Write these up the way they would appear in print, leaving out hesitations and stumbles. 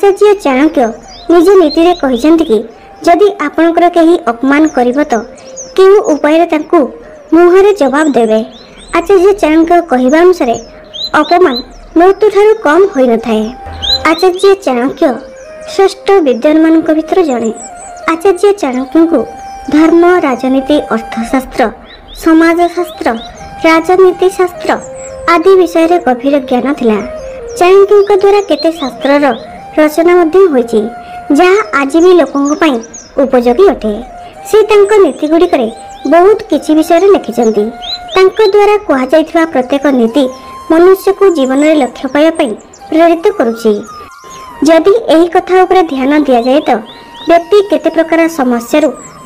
आचार्य चाणक्य निज नीति रे कहिसेंति कि जदि आपणकर केही अपमान करिवो तो केउ उपाय तांकु मुहरे जवाब देबे। आचार्य चाणक्य कहिबा अनुसार अपमान मृत्यु ठारू कम होई न थाए। आचार्य चाणक्य श्रेष्ठ विद्वानमानक भितर जणे। आचार्य चाणक्य को धर्म, राजनीति, अर्थशास्त्र, समाजशास्त्र, राजनीति शास्त्र आदि विषय रे गभीर ज्ञान थिला। चाणक्य द्वारा केते शास्त्रर रचना मध्ये होईची जहाँ आज भी लोकंक पई उपयोगी अटे। से तांको नीति गुड़िक बहुत किछि विषय लिखिछन्ति। तांको द्वारा कहा जाइथिबा प्रत्येक नीति मनुष्य को जीवन में लक्ष्य पाइबा पई प्रेरित करुछि। जदि एही कथा उपरे ध्यान दिया जाए तो व्यक्ति केते प्रकार समस्या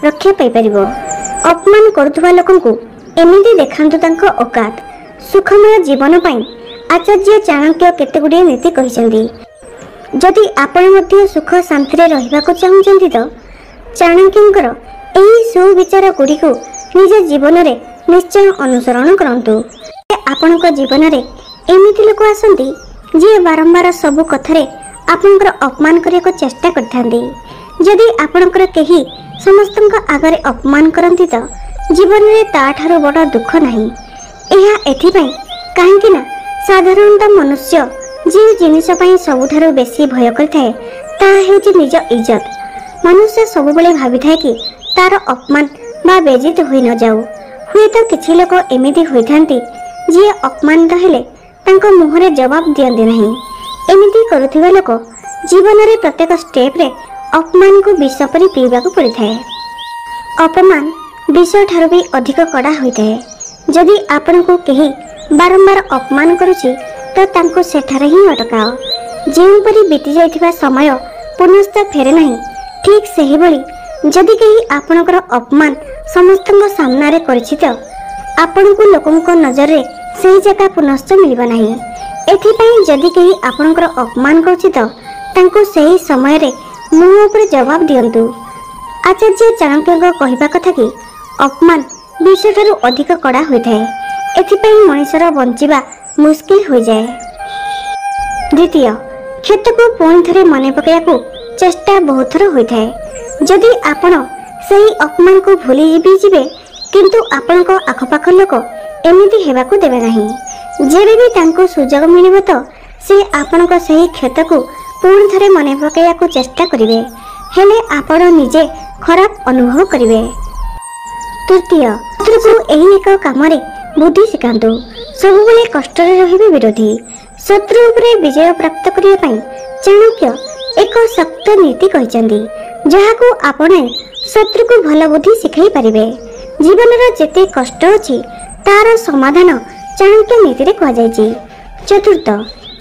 रक्षा पाई परिबो। अपमान करुथुवा लोकंकु एमिति देखांतु तांको औकात। सुखमय जीवन पई आचार्य चाणक्य केते गुडे नीति कहिसेंति। जदि आपण मध्ये सुख शांति रे रहिबाको चाहुचंती तो चाणक्यंकर एही सुविचार गुडीको निज जीवन रे निश्चय अनुसरण करंतु। आपणक जीवन रे एमिति लोक आसंती जे बारंबार सब कथारे आपणकर अपमान करियाको चेष्टा करथांती। जदि आपणकर केही समस्तंक आगरे अपमान करंती तो जीवन रे ताठारो बड़ दुख नाही। एहा एथिपई काहेकि ना साधारणतः मनुष्य जे जिनिस पई सबुठारो बेसी भय करथाए ताहा हेउची निज इज्जत। मनुष्य सबुबेले भाबी थाए कि तार अपमान बा बेजित होई न जाऊ। हुए तो किछि लोक एमिति होइथांती जे अपमानित हेले तांको मुहरे जवाब दियंती नाही। एमिति करुथिबा लोक जीवन रे प्रत्येक स्टेप रे अपमान को विष परि पीबाकू पड़िଥାଏ। अपमान विष ठारू भी अधिक कड़ा होइଥାଏ। जदि आपण को केही बारंबार अपमान करुछि तो तांको सेठारे ही अटकाओ। जेउ परि बीती जाइथिबा समय पुनश्च फेरे नाही, ठीक सेही भली जदि केही आपणकर अपमान समस्तଙ୍କ सामना रे करछि तो आपण को लोकंक नजर रे सेही जगह पुनश्च मिलिबा नाही। एथिपई जदि केही आपणकर अपमान करछि तो तांको सेही समय रे मुह ऊपर जवाब दियंतु। आचार्य चाणक्य कहिबा कथा कि अपमान विष ठारू अधिक कड़ा होइଥାଏ। एथिपई मनुष्यर बंचिबा मुश्किल हो जाए। द्वितीय, क्षत को पुणी थरे मने पकाइबाकू चेष्टा बहुत थर होइଥାଏ। जदि आपण सेही अपमान को भूली भी जिबे किंतु आपणक आखपाख लोक एमिति हेबाकू देबे नाही। जेबे भी तांको सुजोग मिलिबो तो से आपणक सेही क्षत को पुणी थरे मने पकाइबाकू चेष्टा करिवे, हेले आपण निजे खराब अनुभव करिवे। तृतीय, शत्रु को एही एक कामरे बुद्धि शिखांतु। सबुबेले कष्ट रे रहिबे विरोधी। शत्रु उपरे विजय प्राप्त करिया पई चाणक्य एक शक्त नीति कहिचंदी, जहाकू आपणे शत्रु को भल बुद्धि शिखाई परिबे। जीवन रो जेते कष्ट अछि तार समाधान चाणक्य नीति रे कहा जायछि। चतुर्थ,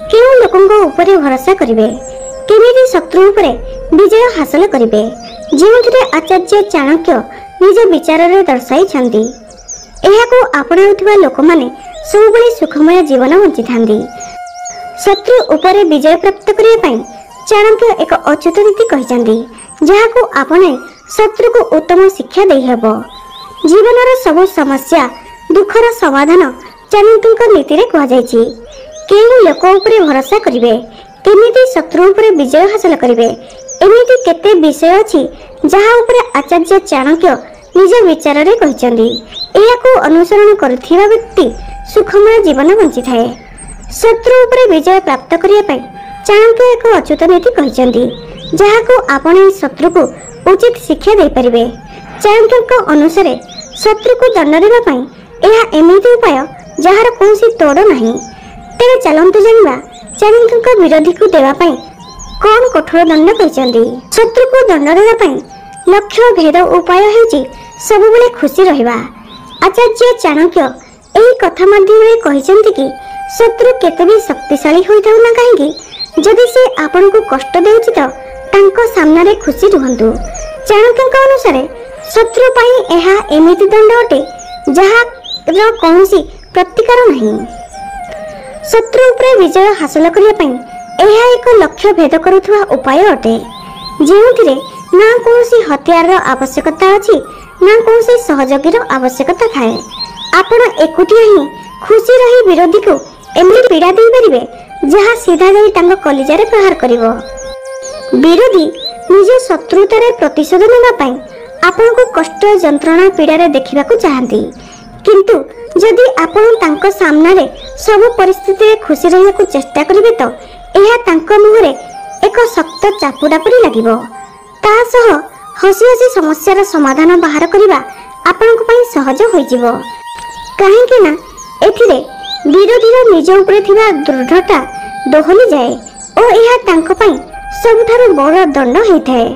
केउ लोकंक उपरे भरोसा करिवे, केमिति शत्रु उपरे विजय हासिल करिवे, जेउथिरे आचार्य चाणक्य निज विचार रे दर्शाइछंती। एहाकू आपणाउथिबा लोक माने सबुबेले सुखमय जीवन बंचिथांती। शत्रु उपरे विजय प्राप्त करिया पई चाणक्य एक अच्युत नीति कहिचंती, जहाकू आपणे शत्रु को उत्तम शिक्षा देई हेबो। जीवनर सब समस्या दुखर समाधान चाणक्यक नीति रे कहा जायछि। केउ लोक उपरे भरोसा करिवे, केमिति शत्रु उपरे विजय हासिल करिवे, एमिति केते विषय अछि जहा उपरे आचार्य चाणक्य निज विचार रे कहिचंदी। एहाकू अनुसरण करथिबा व्यक्ति सुखमय जीवन बंची थाए। शत्रु उपरे विजय प्राप्त करिया पई चाणक्य एक अच्युत नीति कहिचंदी, जहाकू आपण शत्रु को उचित शिक्षा दे परिबे। चाणक्यक अनुसार शत्रु को दंड देबा पई एहा एमिति उपाय जहार कोनसी तोड़ नाही। तेरे चलंतु जानिबा चाणक्यक विरोधी को देबा पई कोन कठोर दंड कहिचंदी। शत्रु को दंड देबा पई लक्ष्य भेद उपाय हेउची सबुबेले खुशी रहिबा। आचार्य चाणक्य एही कथा माध्यमरे कहिचंती कि शत्रु केते भी शक्तिशाली होइथाउ ना काहेकि जदि से आपण को कष्ट देउची तो तांको सामना रे खुशी रुहंतु। चाणक्यक अनुसार शत्रु पई एहा एमिति दंड अटे जहा रो कोनसी प्रतिकार नाही। शत्रु उपरे विजय हासिल करिया पई एहा एक लक्ष्य भेद करुथुवा उपाय अटे, जेउथिरे ना कोनसी हथियार रो आवश्यकता अछि ना कोनसी सहयोगी रो आवश्यकता थाए। आपण एकुटिया ही खुशी रही विरोधी को एमिति पीड़ा दे परिबे जहा सीधा जाई तांको कलिजा रे प्रहार करिवो। विरोधी निज शत्रुतार प्रतिशोध नेबा आपन को कष्ट जंत्रणा पीड़ा देखा चाहती, किंतु जदि आपण तांको सामना रे सब परिस्थिति रे खुशी रहिया को चेष्टा करिवे तो एहा तांको मुहरे एक शक्त चापुडा परि लागिवो। ता सह हसी हसी समस्यार समाधान बाहर करिबा आपण को पई सहज होई जिवो। काहे कि ना एथिरे विरोधीर निज उपरे थिबा दृढ़ता दोहली जाए और एहा तांको पई सबठारु बड़ दंड होइथाए।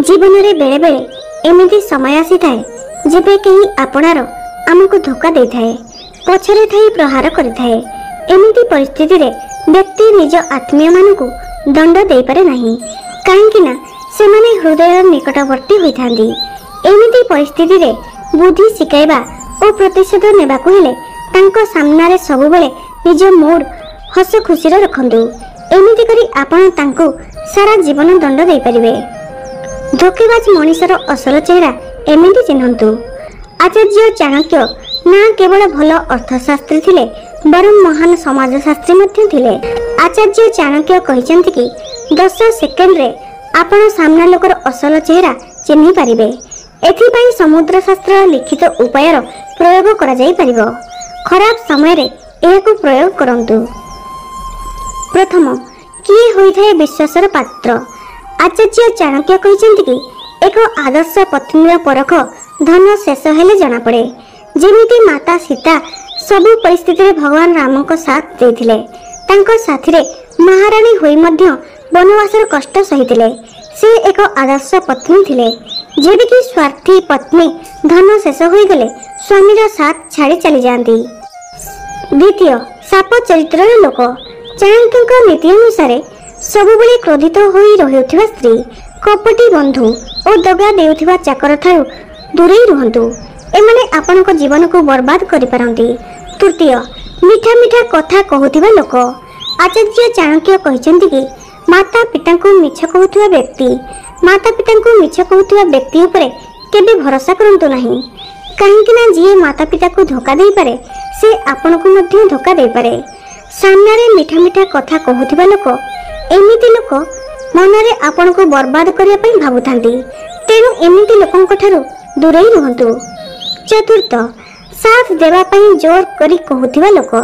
जीवन रे बेले बेले एमिति समय आसी थाए जेबे केही आपणार आमको धोखा दे थाए, पछरे थाई प्रहार करि थाए। एमिति परिस्थिति रे व्यक्ति निज आत्मीय मानकु दंड दे पारे नाही, काहेकि ना सेमाने हृदय निकटवर्ती होई थांदी। एमिति परिस्थिति रे बुद्धि शिकाइबा और प्रतिशोध नेबाकु हेले तांको सामना रे सब बेले निज मूड हस खुशी रे रखंदु। एमिति करी आपण तांको सारा जीवन दंड दे परिबे। धोकेबाज मनीषर असल चेहरा एमिति चिन्हंतु। आचार्य चाणक्य ना केवल भल अर्थशास्त्री थिले बरं महान समाजशास्त्री मध्य थिले। आचार्य चाणक्य कहिसेंति कि 10 सेकेंड रे आपण सामना लोकर असल चेहरा चिन्हि पारिबे। एथिपई समुद्र शास्त्र लिखित उपायर प्रयोग करा जाई परिबो। खराब समय रे एहाकु प्रयोग करंतु। प्रथम किए होइथाय विश्वासर पात्र। आचार्य चाणक्य कहिसेंति कि एक आदर्श पत्नीर परख धन शेष हेले जना पड़े। जेमिति माता सीता सबु परिस्थिति रे भगवान राम को साथ देथिले, तांको साथी रे महारानी होई मध्य वनवासर कष्ट सहितिले। से एक आदर्श पत्नी थिले। जेबे कि स्वार्थी पत्नी धन शेष होई गले स्वामीर साथ छाड़ी चली जांती। द्वितीय साप चरित्रर लोक। चाणक्यक नीति अनुसार सबुबेले क्रोधित होई रहुथिबा स्त्री, कपटी बंधु और दगा देउथिबा चाकर ठारू दूरेई रुहंतु। एमाने आपनक जीवन को बर्बाद करि पारंती। तृतीय मीठा मीठा कथा कहूथिबा लोक। आचार्य चाणक्य कहिसेंति कि माता पिता को मिछ कहूथिबा व्यक्ति उपरे केबे भरोसा करंतु नाही, काहेकि ना जिए माता पिता को धोखा देई पारे से आपनको मध्य धोखा देई पारे। सामने रे मीठा मीठा कथा कहूथिबा लोक एमिति लोक मनरे आपनको बर्बाद करिया पई भाबुथांती। तेणु एमिति लोकंक ठारू दूरेई रुहंतु। चतुर्थ साथ देवा पई जोर करी कहूथिबा लोक।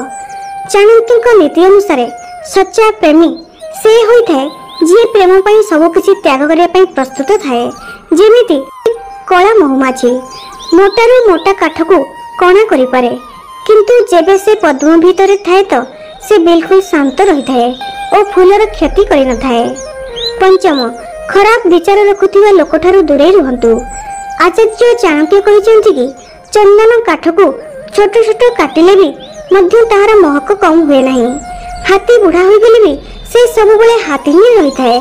चाणक्यक नीति अनुसार सच्चा प्रेमी से होइथाए जे प्रेम पई सब किछि त्याग करिया पई प्रस्तुत थाए। जेमिति कला महुमाछी मोटारू मोटा काठ को कणा करि पारे, किंतु जेबे से पद्म भीतर थाए तो से बिल्कुल शांत रही थाए और फूलर क्षति करि न थाए। पंचम खराब विचार रखुथिबा लोक ठारू दूरेई रुहंतु। आचार्य चाणक्य कहिसेंति कि चंदन काठ को छोट छोट काटिले भी मध्य ताहार महक कम हुए नहीं। हाथी बुढ़ा होई गेले भी से सब बेले हाथी ही रही थाए।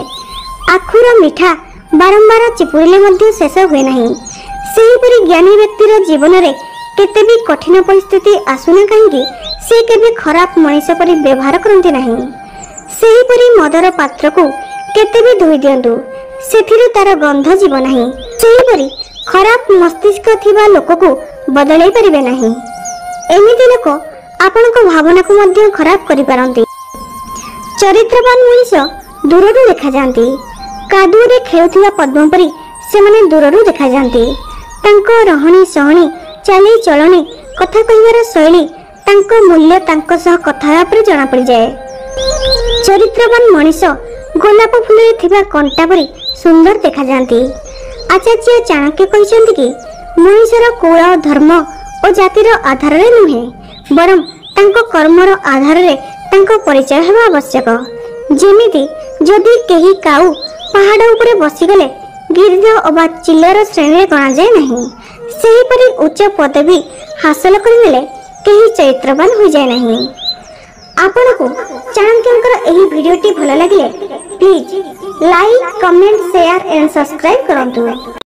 आखुर मीठा बारंबार चिपुड़िले मध्य शेष हुए नहीं। सेहीपरि ज्ञानी व्यक्तिर जीवन रे केते भी कठिन परिस्थिति आसुना कहीं से केबे खराब मनीष परि व्यवहार करंती नहीं। सेहीपरि मदर पात्र को केते भी धोई दियंतु, सेथिरु तार गंध जीव नहीं। सेहीपरि खराब मस्तिष्क थिबा लोक को बदलाई परिबे नहीं। एमिति लोक आपनक भावना को मध्य खराब करि पारंती। चरित्रवान मनीष दूररू देखा जांती। कादुरे खेलुथिबा पद्म परि सेमाने दूररू देखा जांती। तांको रहणी सहणी चाली चलणी कथा कहिबार शैली तांको मूल्य तांको सह कथा पर जणा पड़ि जाए। चरित्रवान मनीष गोलाप फूल थिबा कंटा परि सुंदर देखा जांती। आचार्य चाणक्य कहिसेंति कि मनीषर कुल धर्म और जातिर आधार रे नुहे, बरं तांको कर्मर आधार रे तांको परिचय हेबा आवश्यक। जेमिति जदि केही काऊ पहाड़ उपरे बसी गले गिरध अबा चिल्लर श्रेणी रे गणा जाए नहीं। सेहीपरि उच्च पदवी हासिल करिले केही चरित्रवान हो जाए नहीं। आपनको चाणक्यंकर एही वीडियोटी भल लागिले please like comment share and subscribe करंतु।